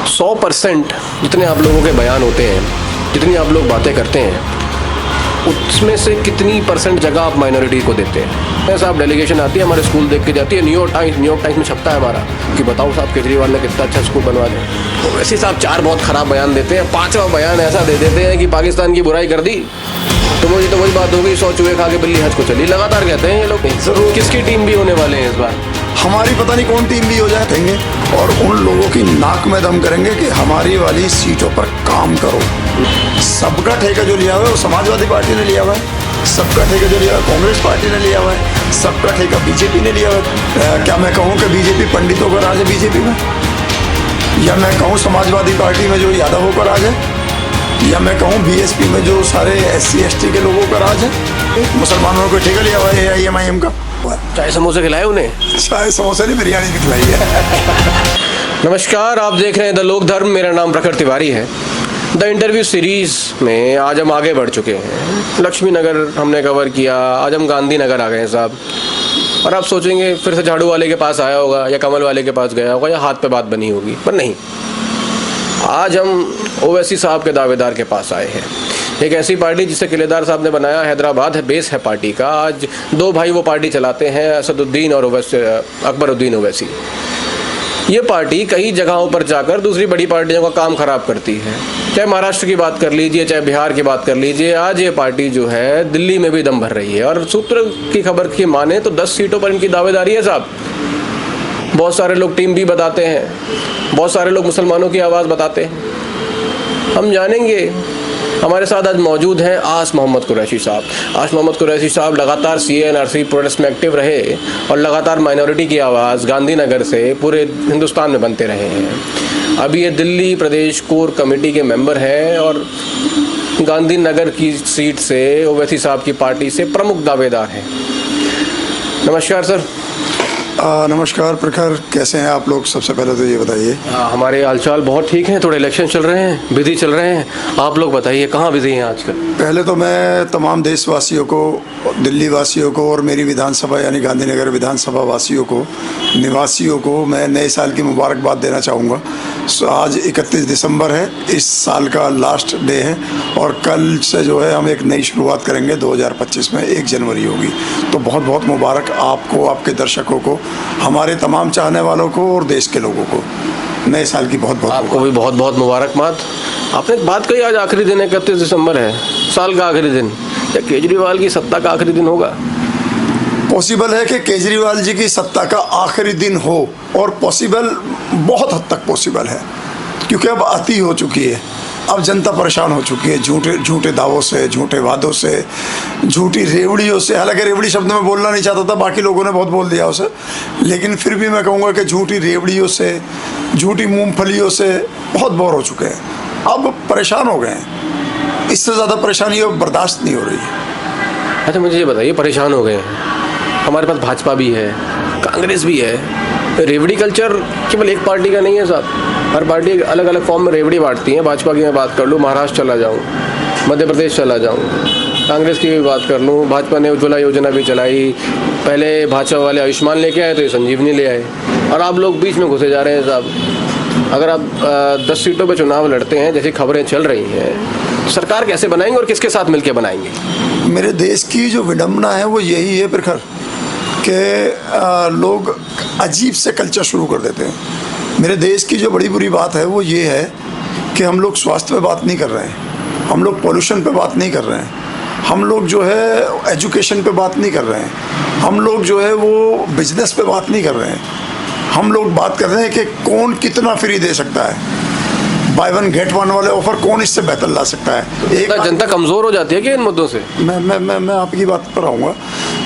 100% जितने आप लोगों के बयान होते हैं, जितनी आप लोग बातें करते हैं, उसमें से कितनी परसेंट जगह आप माइनॉरिटी को देते हैं? ऐसा आप डेलीगेशन आती है, हमारे स्कूल देख के जाती है, न्यूयॉर्क टाइम्स में छपता है हमारा कि बताओ साहब केजरीवाल ने कितना अच्छा स्कूल बनवा दिया। तो वैसे साहब 4 बहुत ख़राब बयान देते हैं, 5वां बयान ऐसा दे देते हैं कि पाकिस्तान की बुराई कर दी। तो वही बात हो गई, 100 चूहे खा के बिल्ली हज को चली। लगातार कहते हैं ये लोग। जरूर किसकी टीम भी होने वाले हैं इस बार? हमारी पता नहीं कौन टीम भी हो जाएंगे, और उन लोगों की नाक में दम करेंगे कि हमारी वाली सीटों पर काम करो। सबका ठेका जो लिया हुआ है वो समाजवादी पार्टी ने लिया हुआ है, सबका ठेका जो लिया हुआ है कांग्रेस पार्टी ने लिया हुआ है, सबका ठेका बीजेपी ने लिया हुआ है। क्या मैं कहूँ कि बीजेपी पंडितों का राज है बीजेपी में, या मैं कहूँ समाजवादी पार्टी में जो यादवों का राज है, या मैं कहूँ बीएसपी में जो सारे SC ST के लोगों का राज है? मुसलमानों को ठेका लिया हुआ है AIM का। चाय समोसे खिलाए उन्हें? चाय समोसे नहीं, बिरयानी भी खिलाई है। नमस्कार, आप देख रहे हैं द लोक धर्म। मेरा नाम प्रखर तिवारी है। द इंटरव्यू सीरीज़ में आज हम आगे बढ़ चुके हैं। लक्ष्मी नगर हमने कवर किया, आज हम गांधी नगर आ गए हैं साहब। और आप सोचेंगे फिर से झाड़ू वाले के पास आया होगा, या कमल वाले के पास गया होगा, या हाथ पे बात बनी होगी, पर नहीं। आज हम ओवैसी साहब के दावेदार के पास आए हैं। एक ऐसी पार्टी जिसे किलेदार साहब ने बनाया, हैदराबाद है बेस है पार्टी का। आज 2 भाई वो पार्टी चलाते हैं, असदुद्दीन और अकबरुद्दीन ओवैसी। ये पार्टी कई जगहों पर जाकर दूसरी बड़ी पार्टियों का काम खराब करती है। चाहे महाराष्ट्र की बात कर लीजिए, चाहे बिहार की बात कर लीजिए। आज ये पार्टी जो है दिल्ली में भी दम भर रही है, और सूत्र की खबर की माने तो 10 सीटों पर इनकी दावेदारी है साहब। बहुत सारे लोग टीम भी बताते हैं, बहुत सारे लोग मुसलमानों की आवाज़ बताते हैं। हम जानेंगे। हमारे साथ आज मौजूद हैं आस मोहम्मद कुरैशी साहब। आस मोहम्मद कुरैशी साहब लगातार CA/NRC प्रोटेस्ट में एक्टिव रहे, और लगातार माइनॉरिटी की आवाज़ गांधीनगर से पूरे हिंदुस्तान में बनते रहे हैं। अभी ये दिल्ली प्रदेश कोर कमेटी के मेंबर हैं, और गांधीनगर की सीट से ओवैसी साहब की पार्टी से प्रमुख दावेदार हैं। नमस्कार सर। नमस्कार प्रखर, कैसे हैं आप लोग? सबसे पहले तो ये बताइए। हमारे हालचाल बहुत ठीक हैं। थोड़े इलेक्शन चल रहे हैं, बिजी चल रहे हैं। आप लोग बताइए कहाँ बिजी हैं आजकल? पहले तो मैं तमाम देशवासियों को, दिल्ली वासियों को, और मेरी विधानसभा यानी गांधीनगर विधानसभा वासियों को, निवासियों को मैं नए साल की मुबारकबाद देना चाहूँगा। आज 31 दिसंबर है, इस साल का लास्ट डे है, और कल से जो है हम एक नई शुरुआत करेंगे 2025 में। 1 जनवरी होगी। तो बहुत बहुत मुबारक आपको, आपके दर्शकों को, हमारे तमाम चाहने वालों को, और देश के लोगों को नए साल की बहुत बहुत आपको भी बहुत बहुत मुबारकबाद। आपने एक बात कही, आज आखिरी दिन 31 दिसंबर है, साल का आखिरी दिन। क्या केजरीवाल की सत्ता का आखिरी दिन होगा? पॉसिबल है कि केजरीवाल जी की सत्ता का आखिरी दिन हो, और पॉसिबल, बहुत हद तक पॉसिबल है, क्योंकि अब अति हो चुकी है। अब जनता परेशान हो चुकी है झूठे दावों से, झूठे वादों से, झूठी रेवड़ियों से। हालांकि रेवड़ी शब्द में बोलना नहीं चाहता था, बाकी लोगों ने बहुत बोल दिया उसे, लेकिन फिर भी मैं कहूँगा कि झूठी रेवड़ियों से, झूठी मूंगफलियों से बहुत बोर हो चुके हैं। अब परेशान हो गए हैं। इससे ज़्यादा परेशानी अब बर्दाश्त नहीं हो रही है। अच्छा मुझे ये बताइए, परेशान हो गए हैं, हमारे पास भाजपा भी है, कांग्रेस भी है। रेवड़ी कल्चर केवल एक पार्टी का नहीं है साहब, हर पार्टी अलग अलग फॉर्म में रेवड़ी बांटती है। भाजपा की मैं बात कर लूँ, महाराष्ट्र चला जाऊँ, मध्य प्रदेश चला जाऊँ, कांग्रेस की भी बात कर लूँ, भाजपा ने उज्ज्वला योजना भी चलाई। पहले भाजपा वाले आयुष्मान लेके आए, तो ये संजीवनी ले आए, और आप लोग बीच में घुसे जा रहे हैं साहब। अगर आप 10 सीटों पर चुनाव लड़ते हैं, जैसी खबरें चल रही हैं, सरकार कैसे बनाएंगे और किसके साथ मिलकर बनाएंगे? मेरे देश की जो विडम्बना है वो यही है प्रखर, कि लोग अजीब से कल्चर शुरू कर देते हैं। मेरे देश की जो बड़ी बुरी बात है वो ये है कि हम लोग स्वास्थ्य पे बात नहीं कर रहे हैं, हम लोग पोल्यूशन पे बात नहीं कर रहे हैं, हम लोग जो है एजुकेशन पे बात नहीं कर रहे हैं, हम लोग जो है वो बिजनेस पे बात नहीं कर रहे हैं। हम लोग बात कर रहे हैं कि कौन कितना फ्री दे सकता है, बाय 1 गेट 1 वाले ऑफर कौन इससे बेहतर ला सकता है। एक जनता कमज़ोर हो जाती है कि इन मुद्दों से? मैं आपकी बात पर आऊँगा।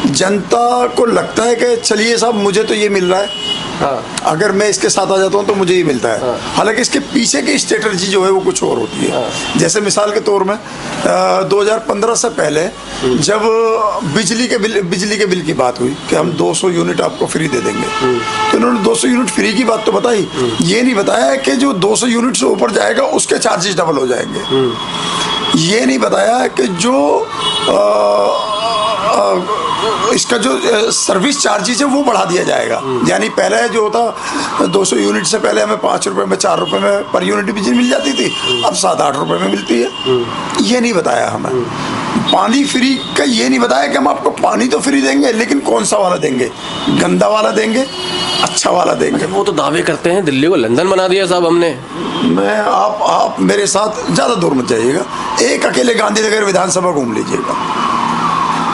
जनता को लगता है कि चलिए साहब मुझे तो ये मिल रहा है, हाँ, अगर मैं इसके साथ आ जाता हूँ तो मुझे ही मिलता है। हाँ। हालांकि इसके पीछे की स्ट्रेटजी जो है वो कुछ और होती है। हाँ। जैसे मिसाल के तौर में 2015 से पहले जब बिजली के बिल की बात हुई कि हम 200 यूनिट आपको फ्री दे देंगे, तो इन्होंने 200 यूनिट फ्री की बात तो बताई, ये नहीं बताया कि जो 200 यूनिट से ऊपर जाएगा उसके चार्जेस डबल हो जाएंगे। ये नहीं बताया कि जो इसका जो सर्विस चार्जेस है वो बढ़ा दिया जाएगा। यानी पहले जो होता 200 यूनिट से पहले हमें 5 रुपए में 4 रुपए में पर यूनिट बिजली मिल जाती थी, अब 7-8 रुपए में मिलती है। ये नहीं बताया हमें। पानी फ्री का ये नहीं बताया कि हम आपको पानी तो फ्री देंगे, लेकिन कौन सा वाला देंगे, गंदा वाला देंगे, अच्छा वाला देंगे। वो तो दावे करते हैं दिल्ली को लंदन बना दिया साहब हमने। मैं आप मेरे साथ ज़्यादा दूर मत जाइएगा, एक अकेले गांधीनगर विधानसभा घूम लीजिएगा।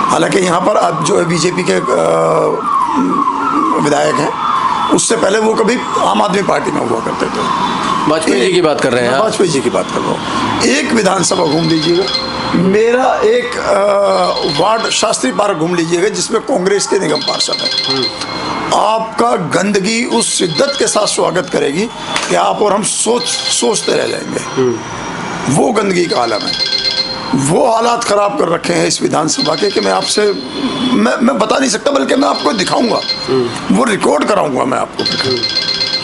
हालांकि यहाँ पर अब जो है बीजेपी के विधायक हैं, उससे पहले वो कभी आम आदमी पार्टी में हुआ करते थे। वाजपेयी जी की बात कर रहे हैं आप? वाजपेयी जी की बात कर रहा हूँ। एक विधानसभा घूम लीजिएगा, मेरा एक वार्ड शास्त्री पार्क घूम लीजिएगा जिसमें कांग्रेस के निगम पार्षद है। आपका गंदगी उस शिद्दत के साथ स्वागत करेगी कि आप और हम सोचते रह जाएंगे। वो गंदगी का आलम है, वो हालात खराब कर रखे हैं इस विधानसभा के कि मैं आपसे मैं बता नहीं सकता, बल्कि मैं आपको दिखाऊंगा, वो रिकॉर्ड कराऊंगा मैं आपको।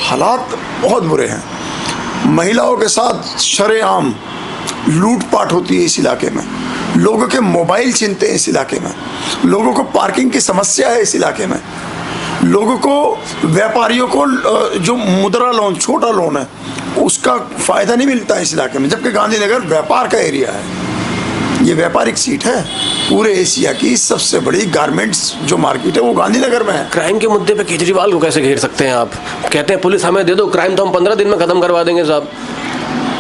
हालात बहुत बुरे हैं। महिलाओं के साथ शरेआम लूटपाट होती है इस इलाके में, लोगों के मोबाइल छीनते हैं इस इलाके में, लोगों को पार्किंग की समस्या है इस इलाके में, लोगों को, व्यापारियों को जो मुद्रा लोन, छोटा लोन है, उसका फ़ायदा नहीं मिलता है इस इलाके में, जबकि गांधीनगर व्यापार का एरिया है। ये व्यापारिक सीट है, पूरे एशिया की सबसे बड़ी गारमेंट्स जो मार्केट है वो गांधीनगर में है। क्राइम के मुद्दे पे केजरीवाल को कैसे घेर सकते हैं आप? कहते हैं पुलिस हमें दे दो, क्राइम तो हम 15 दिन में ख़त्म करवा देंगे साहब।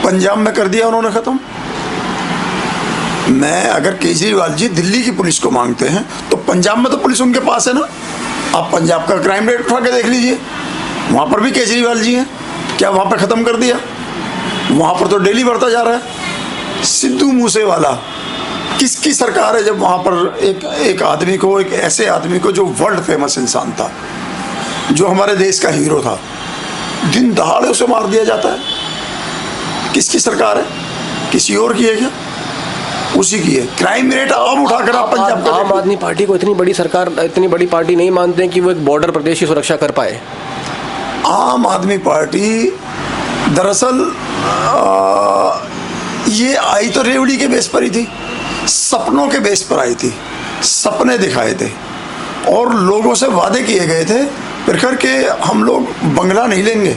पंजाब में कर दिया उन्होंने ख़त्म। मैं अगर केजरीवाल जी दिल्ली की पुलिस को मांगते हैं तो पंजाब में तो पुलिस उनके पास है ना। आप पंजाब का क्राइम रेट उठा के देख लीजिए, वहाँ पर भी केजरीवाल जी हैं, क्या वहाँ पर ख़त्म कर दिया? वहाँ पर तो डेली बढ़ता जा रहा है। सिद्धू मूसेवाला किसकी सरकार है जब वहाँ पर एक आदमी को, एक ऐसे आदमी को जो वर्ल्ड फेमस इंसान था, जो हमारे देश का हीरो था, दिन दहाड़े उसे मार दिया जाता है? किसकी सरकार है? किसी और की है क्या? उसी की है। क्राइम रेट अब उठाकर आप पंजाब का आम आदमी पार्टी को इतनी बड़ी सरकार, इतनी बड़ी पार्टी नहीं मानते हैं कि वो एक बॉर्डर प्रदेश की सुरक्षा कर पाए। आम आदमी पार्टी दरअसल ये आई तो रेवड़ी के बेस पर ही थी, सपनों के बेस पर आई थी। सपने दिखाए थे और लोगों से वादे किए गए थे प्रखर के हम लोग बंगला नहीं लेंगे,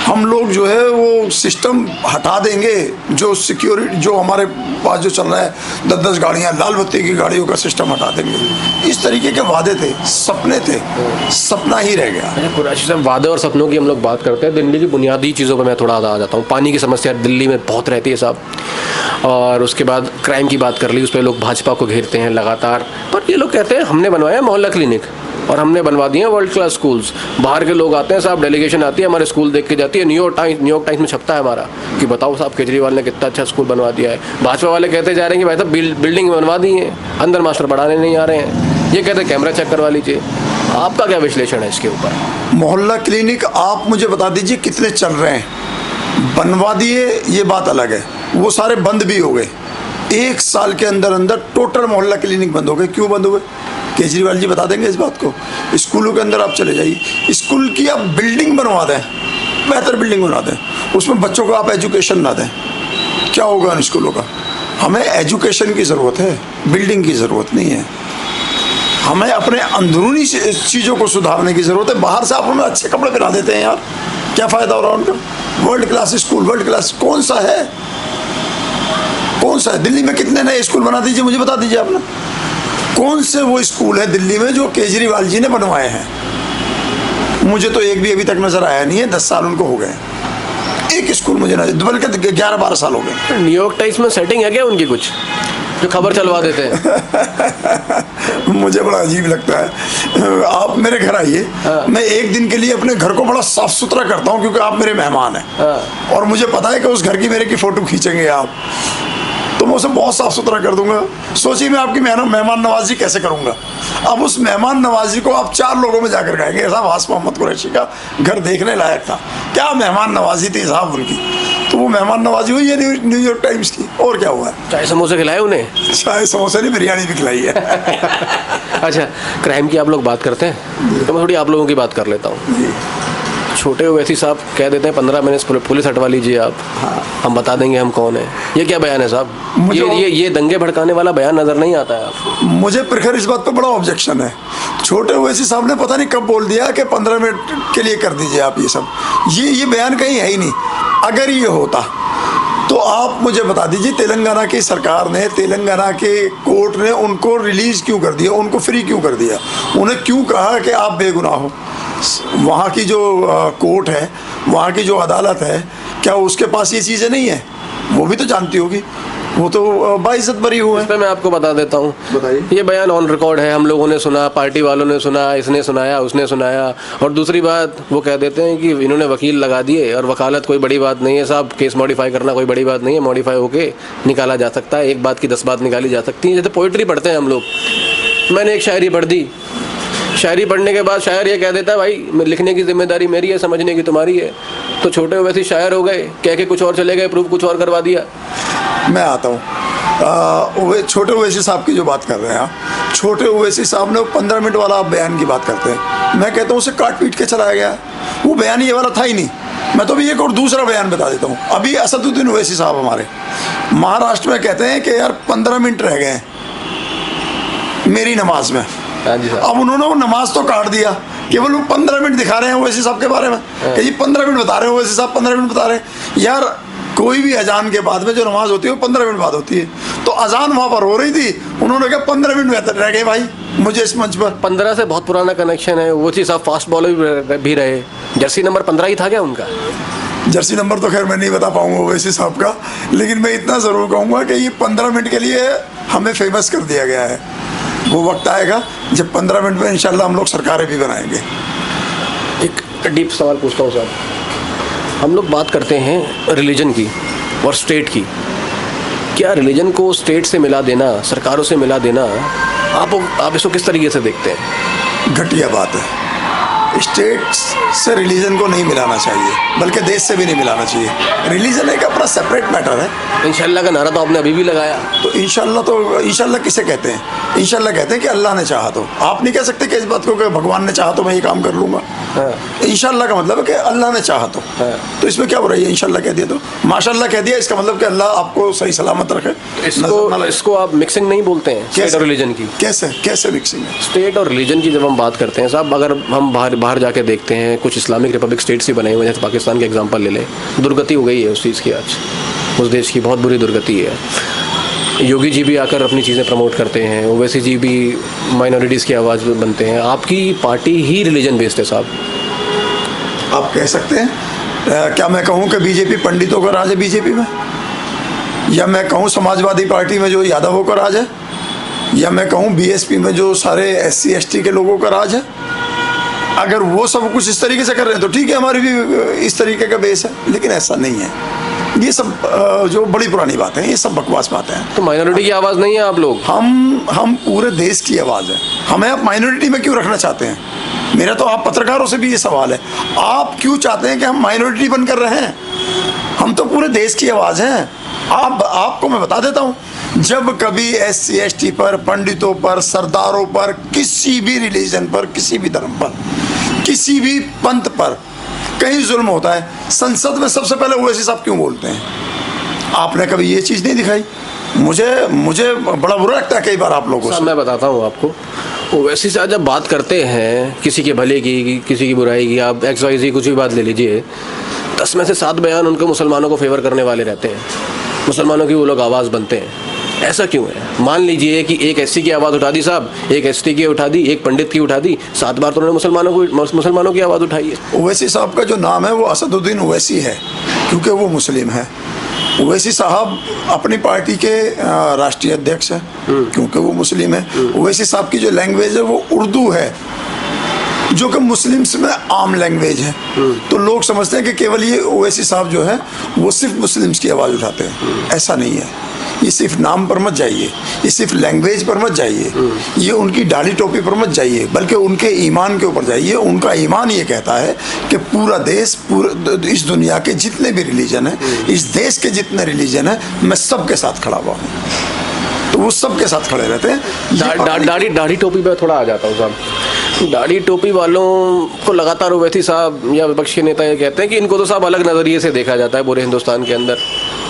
हम लोग जो है वो सिस्टम हटा देंगे, जो सिक्योरिटी जो हमारे पास जो चल रहा है 10-10 गाड़ियाँ, लाल बत्ती की गाड़ियों का सिस्टम हटा देंगे। इस तरीके के वादे थे, सपने थे, सपना ही रह गया। कुरैशी साहब, वादे और सपनों की हम लोग बात करते हैं। दिल्ली की बुनियादी चीज़ों पर मैं थोड़ा आ जाता हूँ। पानी की समस्या दिल्ली में बहुत रहती है साहब, और उसके बाद क्राइम की बात कर ली, उस पर लोग भाजपा को घेरते हैं लगातार। पर ये लोग कहते हैं हमने बनवाया मोहल्ला क्लिनिक और हमने बनवा दिए वर्ल्ड क्लास स्कूल्स। बाहर के लोग आते हैं साहब, डेलीगेशन आती है, हमारे स्कूल देख के जाती है। न्यूयॉर्क टाइम्स में छपता है हमारा कि बताओ साहब केजरीवाल ने कितना अच्छा स्कूल बनवा दिया है। भाजपा वाले कहते जा रहे हैं कि भाई साहब बिल्डिंग बनवा दी है, अंदर मास्टर पढ़ाने नहीं आ रहे हैं। ये कहते हैं कैमरा चेक करवा लीजिए। आपका क्या विश्लेषण है इसके ऊपर? मोहल्ला क्लिनिक आप मुझे बता दीजिए कितने चल रहे हैं? बनवा दिए ये बात अलग है, वो सारे बंद भी हो गए। 1 साल के अंदर अंदर टोटल मोहल्ला क्लिनिक बंद हो गए। क्यों बंद हुए? केजरीवाल जी बता देंगे इस बात को। स्कूलों के अंदर आप चले जाइए, स्कूल की आप बिल्डिंग बनवा दें, बेहतर बिल्डिंग बना दें, उसमें बच्चों को आप एजुकेशन ना दें, क्या होगा उन स्कूलों का? हमें एजुकेशन की ज़रूरत है, बिल्डिंग की ज़रूरत नहीं है। हमें अपने अंदरूनी चीज़ों को सुधारने की ज़रूरत है। बाहर से आप उन्हें अच्छे कपड़े पहना देते हैं यार, क्या फ़ायदा हो रहा है उनका? World class school, world class कौन सा है? कौन सा है? दिल्ली में कितने नए स्कूल बना दीजिए, मुझे बता दीजिए आपने। कौन से वो स्कूल है दिल्ली में जो केजरीवाल जी ने बनवाए हैं? मुझे तो एक भी अभी तक नजर आया नहीं है। 10 साल उनको हो गए, एक स्कूल मुझे नजर, बल्कि 11-12 साल हो गए। न्यूयॉर्क टाइम्स में सेटिंग है क्या उनकी कुछ, जो खबर चलवा देते हैं? मुझे बड़ा अजीब लगता है। आप मेरे घर आइए, मैं एक दिन के लिए अपने घर को बड़ा साफ सुथरा करता हूँ, क्योंकि आप मेरे मेहमान हैं और मुझे पता है कि उस घर की मेरे की फ़ोटो खींचेंगे आप, तो मैं उसे बहुत साफ सुथरा कर दूंगा। सोचिए मैं आपकी मेहमान नवाजी कैसे करूंगा। अब उस मेहमान नवाजी को आप 4 लोगों में जाकर कहेंगे साहब हास मोहम्मद कुरैशी का घर देखने लायक था, क्या मेहमान नवाजी थी साहब उनकी। तो वो मेहमान नवाजी हुई है न्यूयॉर्क टाइम्स की, और क्या हुआ है? चाय समोसे खिलाए उन्हें? चाय समोसे नहीं, बिरयानी भी खिलाई है। अच्छा, क्राइम की आप लोग बात करते हैं तो मैं थोड़ी आप लोगों की बात कर लेता हूँ। छोटे ओवैसी साहब कह देते हैं 15 मिनट पुलिस हटवा लीजिए आप, हम बता देंगे हम कौन है। ये क्या बयान है साहब? ये दंगे भड़काने वाला बयान नजर नहीं आता है आपको? मुझे प्रखर इस बात पर बड़ा ऑब्जेक्शन है। छोटे ओवैसी साहब ने पता नहीं कब बोल दिया कि 15 मिनट के लिए कर दीजिए आप ये सब। ये बयान कहीं है ही नहीं। अगर ये होता तो आप मुझे बता दीजिए, तेलंगाना की सरकार ने, तेलंगाना के कोर्ट ने उनको रिलीज क्यों कर दिया, उनको फ्री क्यों कर दिया? उन्हें क्यों कहा कि आप बेगुनाह हो? वहाँ की जो कोर्ट है, वहाँ की जो अदालत है, क्या उसके पास ये चीज़ें नहीं है? वो भी तो जानती होगी, वो तो बाइज्जत बरी हुए। इस पे मैं आपको बता देता हूँ, बताइए। ये बयान ऑन रिकॉर्ड है, हम लोगों ने सुना, पार्टी वालों ने सुना, इसने सुनाया, उसने सुनाया। और दूसरी बात, वो कह देते हैं कि इन्होंने वकील लगा दिए और वकालत कोई बड़ी बात नहीं है साहब, केस मॉडिफाई करना कोई बड़ी बात नहीं है, मॉडिफाई होके निकाला जा सकता है, एक बात की 10 बात निकाली जा सकती है। जैसे पोइट्री पढ़ते हैं हम लोग, मैंने एक शायरी पढ़ दी, शायरी पढ़ने के बाद शायर ये कह देता है भाई लिखने की जिम्मेदारी मेरी है, समझने की तुम्हारी है। तो छोटे ओवैसी शायर हो गए, कह के कुछ और चले गए, प्रूफ कुछ और करवा दिया। मैं आता हूँ, छोटे ओवैसी साहब की जो बात कर रहे हैं आप, छोटे ओवैसी साहब ने 15 मिनट वाला बयान की बात करते हैं। मैं कहता हूँ उसे काट पीट के चलाया गया, वो बयान ये वाला था ही नहीं। मैं तो अभी एक और दूसरा बयान बता देता हूँ। अभी असदुद्दीन ओवैसी साहब हमारे महाराष्ट्र में कहते हैं कि यार 15 मिनट रह गए मेरी नमाज में। अब उन्होंने वो नमाज तो काट दिया, केवल वो 15 मिनट दिखा रहे हैं ओवैसी साहब के बारे में कि जी 15 मिनट बता रहे हैं ओवैसी साहब, 15 मिनट बता रहे हैं। यार कोई भी अजान के बाद में जो नमाज होती है वो 15 मिनट बाद होती है। तो अजान वहाँ पर हो रही थी, उन्होंने कहा 15 मिनट बेहतर रह गए भाई मुझे इस मंच पर। 15 से बहुत पुराना कनेक्शन है, वो चीज़ साहब फास्ट बॉलर भी रहे, जर्सी नंबर 15 ही था क्या उनका? जर्सी नंबर तो खैर मैं नहीं बता पाऊंगा ओवैसी साहब का, लेकिन मैं इतना ज़रूर कहूँगा कि ये 15 मिनट के लिए हमें फेमस कर दिया गया है। वो वक्त आएगा जब 15 मिनट में इंशाल्लाह हम लोग सरकारें भी बनाएंगे। एक डीप सवाल पूछता हूँ साहब, हम लोग बात करते हैं रिलीजन की और स्टेट की, क्या रिलीजन को स्टेट से मिला देना, सरकारों से मिला देना, आप इसको किस तरीके से देखते हैं? घटिया बात है। स्टेट से रिलीजन को नहीं मिलाना चाहिए, बल्कि देश से भी नहीं मिलाना चाहिए। रिलीजन एक अपना सेपरेट मैटर है। इंशाल्लाह का नारा तो आपने अभी भी लगाया। तो इंशाल्लाह किसे कहते हैं? इंशाल्लाह कहते हैं कि अल्लाह ने चाहा तो। आप नहीं कह सकते कि इस बात को कि भगवान ने चाहा तो मैं ये काम कर लूँगा। इंशाल्लाह का मतलब है कि अल्लाह ने चाहा तो इसमें क्या बुराई है? इंशाल्लाह कह दिया तो माशाल्लाह कह दिया, इसका मतलब कि अल्लाह आपको सही सलामत रखे। इसको आप मिक्सिंग नहीं बोलते हैं स्टेट और रिलीजन की? कैसे मिक्सिंग है? स्टेट और रिलीजन की जब हम बात करते हैं साहब, अगर हम बाहर जाके देखते हैं, कुछ इस्लामिक रिपब्लिक स्टेट्स ही बने हुए हैं, जैसे पाकिस्तान के एग्जांपल ले लें, दुर्गति हो गई है उस चीज़ की, आज उस देश की बहुत बुरी दुर्गति है। योगी जी भी आकर अपनी चीज़ें प्रमोट करते हैं, ओवैसी जी भी माइनॉरिटीज़ की आवाज़ बनते हैं। आपकी पार्टी ही रिलीजन बेस्ड है साहब, आप कह सकते हैं। क्या मैं कहूँ कि बीजेपी पंडितों का राज है बीजेपी में, या मैं कहूँ समाजवादी पार्टी में जो यादवों का राज है, या मैं कहूँ बीएसपी में जो सारे SC ST के लोगों का राज है? अगर वो सब कुछ इस तरीके से कर रहे हैं तो ठीक है, हमारी भी इस तरीके का बेस है, लेकिन ऐसा नहीं है। ये सब जो बड़ी पुरानी बातें हैं, ये सब बकवास बातें हैं। तो माइनॉरिटी की आवाज़ नहीं है आप लोग? हम पूरे देश की आवाज़ है। हमें आप माइनॉरिटी में क्यों रखना चाहते हैं? मेरा तो आप पत्रकारों से भी ये सवाल है, आप क्यों चाहते हैं कि हम माइनॉरिटी बनकर रहें? हम तो पूरे देश की आवाज़ हैं। आपको मैं बता देता हूँ, जब कभी SC ST पर, पंडितों पर, सरदारों पर, किसी भी रिलीजन पर, किसी भी धर्म पर, किसी भी पंथ पर कहीं जुल्म होता है, संसद में सबसे पहले ओवैसी साहब क्यों बोलते हैं? आपने कभी ये चीज़ नहीं दिखाई। मुझे बड़ा बुरा लगता है कई बार आप लोगों से। मैं बताता हूँ आपको, ओवैसी साहब जब बात करते हैं किसी के भले की, किसी की बुराई की, आप XYZ कुछ भी बात ले लीजिए, 10 में से 7 बयान उनको मुसलमानों को फेवर करने वाले रहते हैं, मुसलमानों की वो लोग आवाज़ बनते हैं। ऐसा क्यों है? मान लीजिए कि एक SC की आवाज़ उठा दी साहब, एक ST की उठा दी, एक पंडित की उठा दी, 7 बार तो उन्होंने मुसलमानों की आवाज़ उठाई है। ओवैसी साहब का जो नाम है वो असदुद्दीन ओवैसी है, क्योंकि वो मुस्लिम है। ओवैसी साहब अपनी पार्टी के राष्ट्रीय अध्यक्ष हैं, क्योंकि वो मुस्लिम है। ओवैसी साहब की जो लैंग्वेज है वो उर्दू है, जो कि मुस्लिम्स में आम लैंग्वेज है। तो लोग समझते हैं कि केवल ये ओवैसी साहब जो है वो सिर्फ मुस्लिम्स की आवाज़ उठाते हैं। ऐसा नहीं है। ये सिर्फ नाम पर मत जाइए, ये सिर्फ लैंग्वेज पर मत जाइए, ये उनकी डाली टोपी पर मत जाइए, बल्कि उनके ईमान के ऊपर जाइए। उनका ईमान ये कहता है कि पूरा देश, इस दुनिया के जितने भी रिलीजन है, इस देश के जितने रिलीजन है, मैं सबके साथ खड़ा हुआ हूँ। तो वो सबके साथ खड़े रहते हैं। दाढ़ी टोपी पे थोड़ा आ जाता हूँ साहब। दाढ़ी टोपी वालों को लगातार ओवैसी साहब या विपक्ष के नेता ये कहते हैं कि इनको तो साहब अलग नज़रिए से देखा जाता है पूरे हिंदुस्तान के अंदर।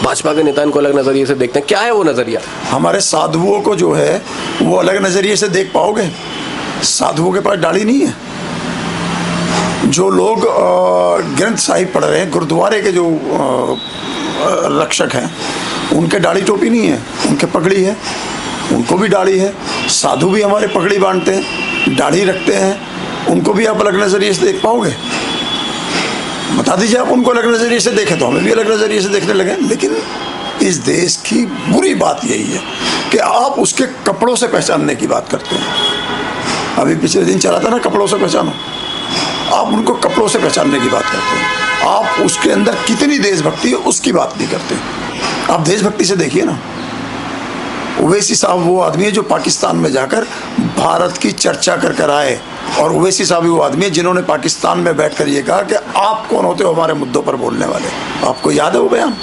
भाजपा के नेता इनको अलग नज़रिए से देखते हैं, क्या है वो नज़रिया? हमारे साधुओं को जो है वो अलग नज़रिए से देख पाओगे? साधुओं के पास दाढ़ी नहीं है। जो लोग ग्रंथ साहिब पढ़ रहे हैं, गुरुद्वारे के जो रक्षक हैं, उनके दाढ़ी टोपी नहीं है, उनके पगड़ी है, उनको भी दाढ़ी है। साधु भी हमारे पगड़ी बांधते हैं, दाढ़ी रखते हैं, उनको भी आप अलग नज़रिए से देख पाओगे? बता दीजिए, आप उनको अलग नज़रिए से देखें तो हमें भी अलग नज़रिए से देखने लगे। लेकिन इस देश की बुरी बात यही है कि आप उसके कपड़ों से पहचानने की बात करते हैं। अभी पिछले दिन चला था ना, कपड़ों से पहचानो। आप उनको कपड़ों से पहचानने की बात करते हैं, आप उसके अंदर कितनी देशभक्ति है उसकी बात नहीं करते। आप देशभक्ति से देखिए ना। ओवैसी साहब वो आदमी है जो पाकिस्तान में जाकर भारत की चर्चा कर आए, और ओवैसी साहब वो आदमी है जिन्होंने पाकिस्तान में बैठकर ये कहा कि आप कौन होते हो हमारे मुद्दों पर बोलने वाले। आपको याद है वो बयान?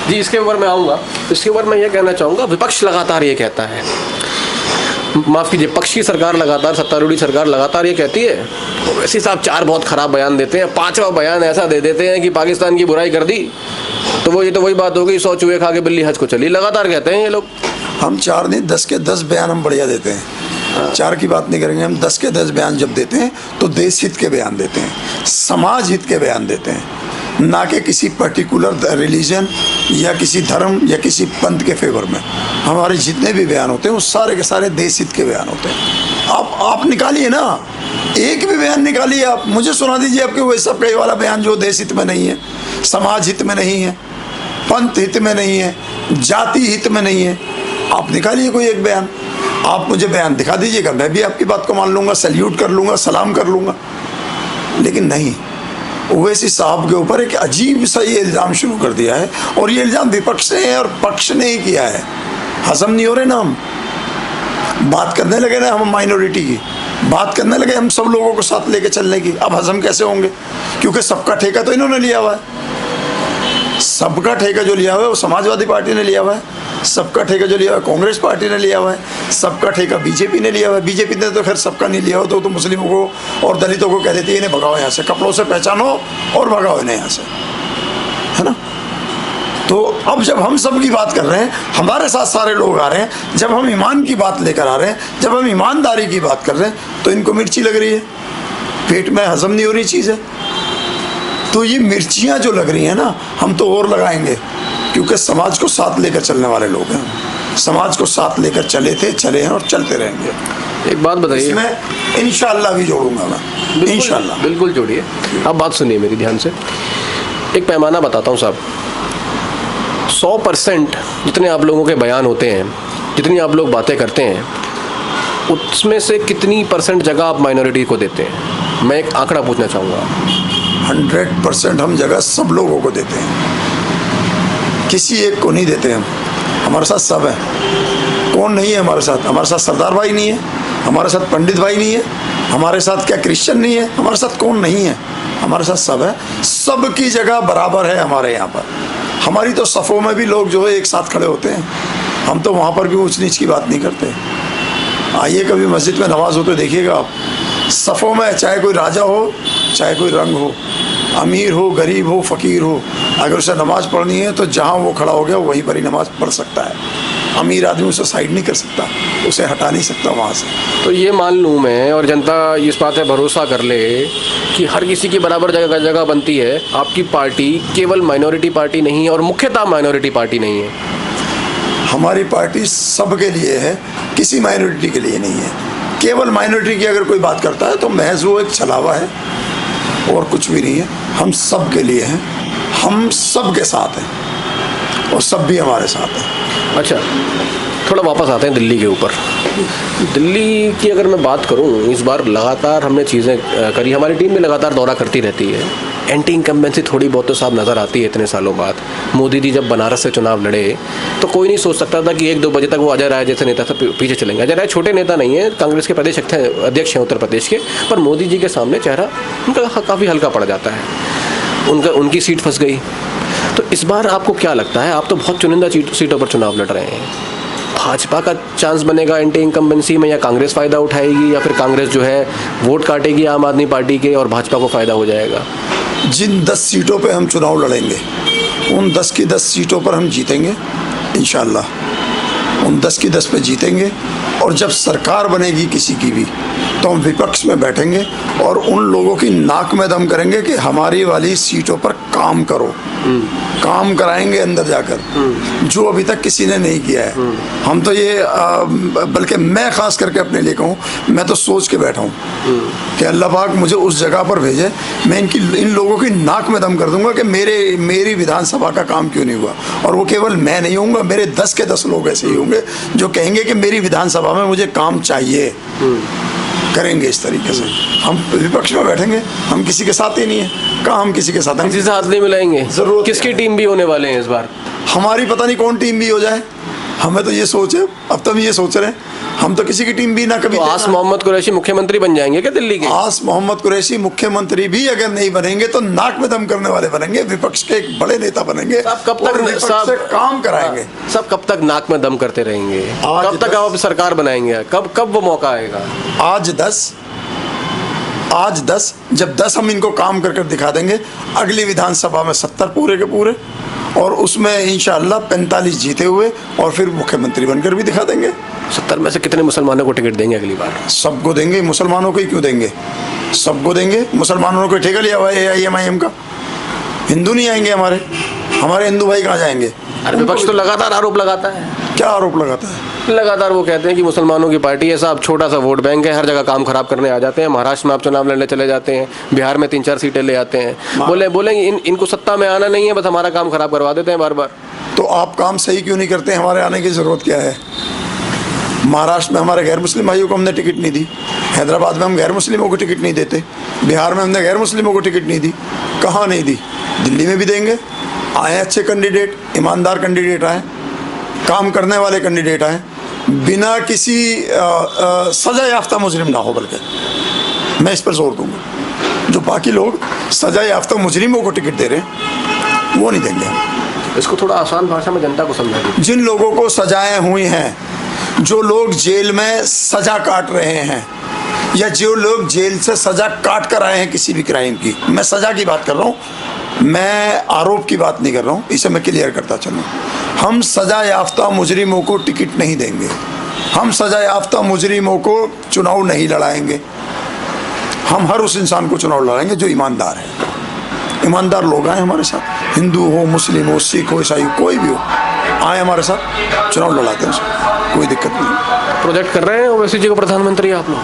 जी, इसके ऊपर मैं आऊँगा। इसके ऊपर मैं ये कहना चाहूँगा, विपक्ष लगातार ये कहता है, माफ़ कीजिए, पक्ष की सरकार लगातार, सत्तारूढ़ी सरकार लगातार ये कहती है, ओवैसी साहब 4 बहुत ख़राब बयान देते हैं, 5वां बयान ऐसा दे देते हैं कि पाकिस्तान की बुराई कर दी, तो वो ये तो वही बात हो गई, 100 चूहे खा के बिल्ली हज को चली। लगातार कहते हैं ये लोग। हम 4 नहीं 10 के 10 बयान हम बढ़िया देते हैं। 4 की बात नहीं करेंगे हम। 10 के 10 बयान जब देते हैं तो देश हित के बयान देते हैं, समाज हित के बयान देते हैं, ना कि किसी पर्टिकुलर रिलीजन या किसी धर्म या किसी पंथ के फेवर में। हमारे जितने भी बयान होते हैं वो सारे के सारे देश हित के बयान होते हैं। आप निकालिए ना, एक भी बयान निकालिए, आप मुझे सुना दीजिए आपके वो सब कई वाला बयान जो देश हित में नहीं है, समाज हित में नहीं है, पंथ हित में नहीं है, जाति हित में नहीं है। आप निकालिए कोई एक बयान, आप मुझे बयान दिखा दीजिएगा, मैं भी आपकी बात को मान लूँगा, सैल्यूट कर लूँगा, सलाम कर लूँगा। लेकिन नहीं, ओवैसी साहब के ऊपर एक अजीब सा ये इल्ज़ाम शुरू कर दिया है, और ये इल्ज़ाम विपक्ष ने और पक्ष ने ही किया है। हजम नहीं हो रहे ना, हम बात करने लगे ना, हम माइनॉरिटी की बात करने लगे, हम सब लोगों को साथ लेके चलने की। अब हजम कैसे होंगे? क्योंकि सबका ठेका तो इन्होंने लिया हुआ है। सबका ठेका जो लिया हुआ है वो समाजवादी पार्टी ने लिया हुआ है, सबका ठेका जो लिया हुआ है कांग्रेस पार्टी ने लिया हुआ है, सबका ठेका बीजेपी ने लिया हुआ है। बीजेपी ने तो खैर सबका नहीं लिया हो, तो मुस्लिमों को और दलितों को कह देती है इन्हें भगाओ यहाँ से, कपड़ों से पहचानो और भगाओ इन्हें यहाँ से, है ना। तो अब जब हम सब की बात कर रहे हैं, हमारे साथ सारे लोग आ रहे हैं, जब हम ईमान की बात लेकर आ रहे हैं, जब हम ईमानदारी की बात कर रहे हैं, तो इनको मिर्ची लग रही है, पेट में हजम नहीं हो रही चीज़ है। तो ये मिर्चियाँ जो लग रही हैं ना, हम तो और लगाएंगे, क्योंकि समाज को साथ लेकर चलने वाले लोग हैं। समाज को साथ लेकर चले थे, चले हैं और चलते रहेंगे। एक बात बताइए, इसमें इंशाअल्लाह भी जोड़ूंगा मैं, इंशाअल्लाह। बिल्कुल जोड़िए। अब बात सुनिए मेरी ध्यान से, एक पैमाना बताता हूँ साहब। 100% जितने आप लोगों के बयान होते हैं, जितनी आप लोग बातें करते हैं, उसमें से कितनी % जगह आप माइनॉरिटी को देते हैं? मैं एक आंकड़ा पूछना चाहूँगा। 100% हम जगह सब लोगों को देते हैं, किसी एक को नहीं देते हम। हमारे साथ सब है। कौन नहीं है हमारे साथ? हमारे साथ सरदार भाई नहीं है, हमारे साथ पंडित भाई नहीं है, हमारे साथ क्या क्रिश्चियन नहीं है, हमारे साथ कौन नहीं है? हमारे साथ सब है। सबकी जगह बराबर है हमारे यहाँ पर। हमारी तो सफ़ों में भी लोग जो है एक साथ खड़े होते हैं, हम तो वहाँ पर भी ऊंच नीच की बात नहीं करते। आइए कभी मस्जिद में नमाज हो तो देखिएगा आप, सफ़ों में चाहे कोई राजा हो, चाहे कोई रंग हो, अमीर हो, गरीब हो, फ़कीर हो, अगर उसे नमाज़ पढ़नी है तो जहाँ वो खड़ा हो गया वहीं पर ही नमाज़ पढ़ सकता है। अमीर आदमी उसे साइड नहीं कर सकता, उसे हटा नहीं सकता वहाँ से। तो ये मान लूँ मैं, और जनता इस बात पर भरोसा कर ले कि हर किसी की बराबर जगह जगह बनती है। आपकी पार्टी केवल माइनॉरिटी पार्टी नहीं है, और मुख्यतः माइनॉरिटी पार्टी नहीं है। हमारी पार्टी सबके लिए है, किसी माइनॉरिटी के लिए नहीं है। केवल माइनॉरिटी की अगर कोई बात करता है तो महज वो एक छलावा है और कुछ भी नहीं है। हम सब के लिए हैं, हम सब के साथ हैं और सब भी हमारे साथ हैं। अच्छा, थोड़ा वापस आते हैं दिल्ली के ऊपर। दिल्ली की अगर मैं बात करूं, इस बार लगातार हमने चीज़ें करी, हमारी टीम भी लगातार दौरा करती रहती है। एंटी इनकम्बेंसी थोड़ी बहुत तो साहब नज़र आती है इतने सालों बाद। मोदी जी जब बनारस से चुनाव लड़े तो कोई नहीं सोच सकता था कि 1-2 बजे तक वो अजय राय जैसे नेता से पीछे चलेंगे। अजय राय छोटे नेता नहीं है, कांग्रेस के प्रदेश अध्यक्ष हैं उत्तर प्रदेश के, पर मोदी जी के सामने चेहरा उनका काफ़ी हल्का पड़ जाता है, उनकी सीट फंस गई। तो इस बार आपको क्या लगता है? आप तो बहुत चुनिंदा सीटों पर चुनाव लड़ रहे हैं, भाजपा का चांस बनेगा एंटी इनकम्बेंसी में, या कांग्रेस फ़ायदा उठाएगी, या फिर कांग्रेस जो है वोट काटेगी आम आदमी पार्टी के और भाजपा को फ़ायदा हो जाएगा? जिन 10 सीटों पे हम चुनाव लड़ेंगे उन 10 की 10 सीटों पर हम जीतेंगे इंशाअल्लाह। उन 10 की 10 पे जीतेंगे और जब सरकार बनेगी किसी की भी तो हम विपक्ष में बैठेंगे और उन लोगों की नाक में दम करेंगे कि हमारी वाली सीटों पर काम करो, काम कराएंगे अंदर जाकर, जो अभी तक किसी ने नहीं किया है। हम तो ये बल्कि मैं खास करके अपने लिए कहूँ, मैं तो सोच के बैठा हूँ कि अल्लाह पाक मुझे उस जगह पर भेजे, मैं इन लोगों की नाक में दम कर दूंगा कि मेरी विधानसभा का काम क्यों नहीं हुआ। और वो केवल मैं नहीं होऊंगा, मेरे 10 के 10 लोग ऐसे ही होंगे जो कहेंगे कि मेरी विधानसभा में मुझे काम चाहिए। करेंगे इस तरीके से, हम विपक्ष में बैठेंगे, हम किसी के साथ ही नहीं है। कहाँ हम किसी के साथ, हम किसी से हाथ नहीं मिलाएंगे। जरूरत किसकी टीम भी होने वाले हैं इस बार? हमारी पता नहीं कौन टीम भी हो जाए, हमें तो ये सोच है, अब तो हम ये सोच रहे हैं हम तो किसी की टीम भी ना कभी। तो आस मोहम्मद कुरैशी मुख्यमंत्री बन जाएंगे क्या दिल्ली के? आस मोहम्मद कुरैशी मुख्यमंत्री भी अगर नहीं बनेंगे तो नाक में दम करने वाले बनेंगे, विपक्ष के एक बड़े नेता बनेंगे। सब कब तक विपक्ष से काम कराएंगे? सब कब तक नाक में दम करते रहेंगे? कब तक आप सरकार बनाएंगे? कब वो मौका आएगा? आज 10 जब 10 हम इनको काम कर दिखा देंगे, अगली विधानसभा में 70 पूरे के पूरे, और उसमें इंशाअल्लाह 45 जीते हुए और फिर मुख्यमंत्री बनकर भी दिखा देंगे। 70 में से कितने मुसलमानों को टिकट देंगे अगली बार? सबको देंगे, मुसलमानों को ही क्यों देंगे, सबको देंगे। मुसलमानों को ठेका लिया हुआ है AIM का, हिंदू नहीं आएंगे हमारे हिंदू भाई कहाँ जाएंगे? अरे विपक्ष तो लगातार आरोप लगाता है। क्या आरोप लगाता है? लगातार वो कहते हैं कि मुसलमानों की पार्टी है साहब, छोटा सा वोट बैंक है, हर जगह काम खराब करने आ जाते हैं। महाराष्ट्र में आप चुनाव लड़ने चले जाते हैं, बिहार में 3-4 सीटें ले आते हैं, बोलेंगे इनको सत्ता में आना नहीं है, बस हमारा काम खराब करवा देते हैं बार बार। तो आप काम सही क्यों नहीं करते? हमारे आने की ज़रूरत क्या है? महाराष्ट्र में हमारे गैर मुस्लिम भाइयों को हमने टिकट नहीं दी, हैदराबाद में हम गैर मुस्लिमों को टिकट नहीं देते, बिहार में हमने गैर मुस्लिमों को टिकट नहीं दी, कहाँ नहीं दी? दिल्ली में भी देंगे। आए अच्छे कैंडिडेट, ईमानदार कैंडिडेट आए, काम करने वाले कैंडिडेट आए, बिना किसी सजा याफ्ता मुजरिम ना हो, बल्कि मैं इस पर जोर दूंगा। जो बाकी लोग सजा याफ्ता मुजरिमों को टिकट दे रहे हैं वो नहीं देंगे हम। इसको थोड़ा आसान भाषा में जनता को समझा दीजिए। जिन लोगों को सजाएं हुई हैं, जो लोग जेल में सजा काट रहे हैं, या जो लोग जेल से सजा काट कर आए हैं किसी भी क्राइम की, मैं सजा की बात कर रहा हूँ, मैं आरोप की बात नहीं कर रहा हूँ, इसे मैं क्लियर करता चलूँ। हम सजा याफ्ता मुजरिमों को टिकट नहीं देंगे, हम सजा याफ्ता मुजरिमों को चुनाव नहीं लड़ाएंगे। हम हर उस इंसान को चुनाव लड़ाएंगे जो ईमानदार है। ईमानदार लोग आए हमारे साथ, हिंदू हो, मुस्लिम हो, सिख हो, ईसाई हो, कोई भी हो, आए हमारे साथ, चुनाव लड़ाते हैं, कोई दिक्कत नहीं। प्रोजेक्ट कर रहे हैं ओवैसी जी को प्रधानमंत्री आप लोग?